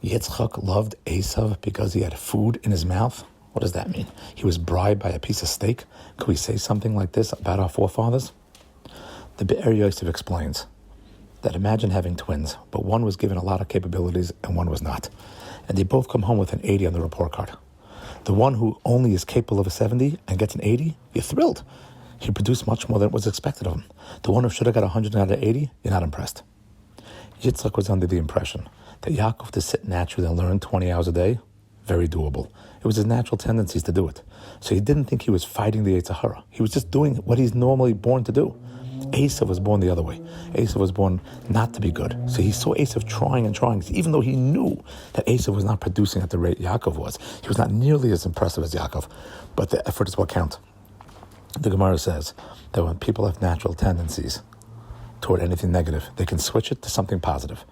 Yitzchak loved Esuv because he had food in his mouth? What does that mean? He was bribed by a piece of steak? Could we say something like this about our forefathers? The Be'er Yosef explains that imagine having twins, but one was given a lot of capabilities and one was not. And they both come home with an 80 on the report card. The one who only is capable of a 70 and gets an 80, you're thrilled. He produced much more than was expected of him. The one who should have got 100 out of 80, you're not impressed. Yitzchak was under the impression that Yaakov to sit naturally and learn 20 hours a day, very doable. It was his natural tendencies to do it. So he didn't think he was fighting the Yetzer Hara. He was just doing what he's normally born to do. Esuv was born the other way. Esuv was born not to be good. So he saw Esuv trying and trying, even though he knew that Esuv was not producing at the rate Yaakov was. He was not nearly as impressive as Yaakov, but the effort is what counts. The Gemara says that when people have natural tendencies toward anything negative, they can switch it to something positive.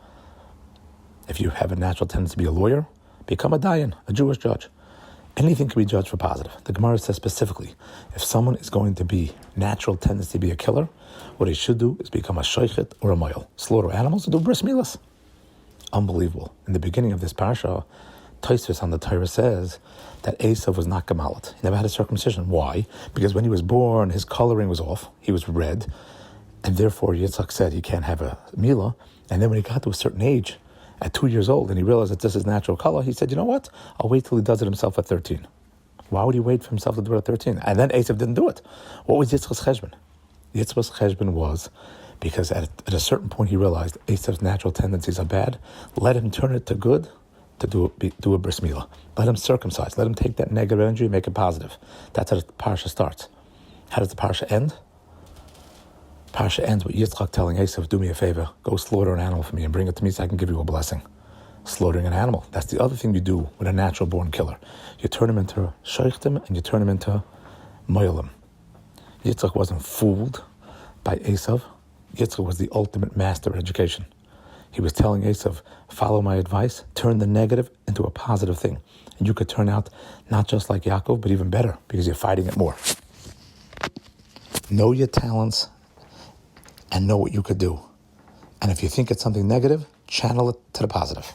If you have a natural tendency to be a lawyer, become a dayan, a Jewish judge. Anything can be judged for positive. The Gemara says specifically, if someone is going to be natural tendency to be a killer, what he should do is become a shaychet or a moil, slaughter animals and do bris milas. Unbelievable. In the beginning of this parsha, Tosfos on the Torah says that Esuv was not gemalit. He never had a circumcision. Why? Because when he was born, his coloring was off. He was red. And therefore, Yitzchak said he can't have a milah. And then when he got to a certain age, at 2 years old, and he realized that this is natural color, he said, you know what? I'll wait till he does it himself at 13. Why would he wait for himself to do it at 13? And then Esuv didn't do it. What was Yitzchak's cheshbon? Yitzchak's cheshbon was because at a certain point he realized Esav's natural tendencies are bad. Let him turn it to good, to do a bris milah. Let him circumcise. Let him take that negative energy and make it positive. That's how the parsha starts. How does the parsha end? Parsha ends with Yitzchak telling Esuv, do me a favor, go slaughter an animal for me and bring it to me so I can give you a blessing. Slaughtering an animal. That's the other thing you do with a natural born killer. You turn him into shaychtim and you turn him into moilim. Yitzchak wasn't fooled by Esuv. Yitzchak was the ultimate master of education. He was telling Esuv, follow my advice, turn the negative into a positive thing. And you could turn out not just like Yaakov, but even better because you're fighting it more. Know your talents and know what you could do. And if you think it's something negative, channel it to the positive.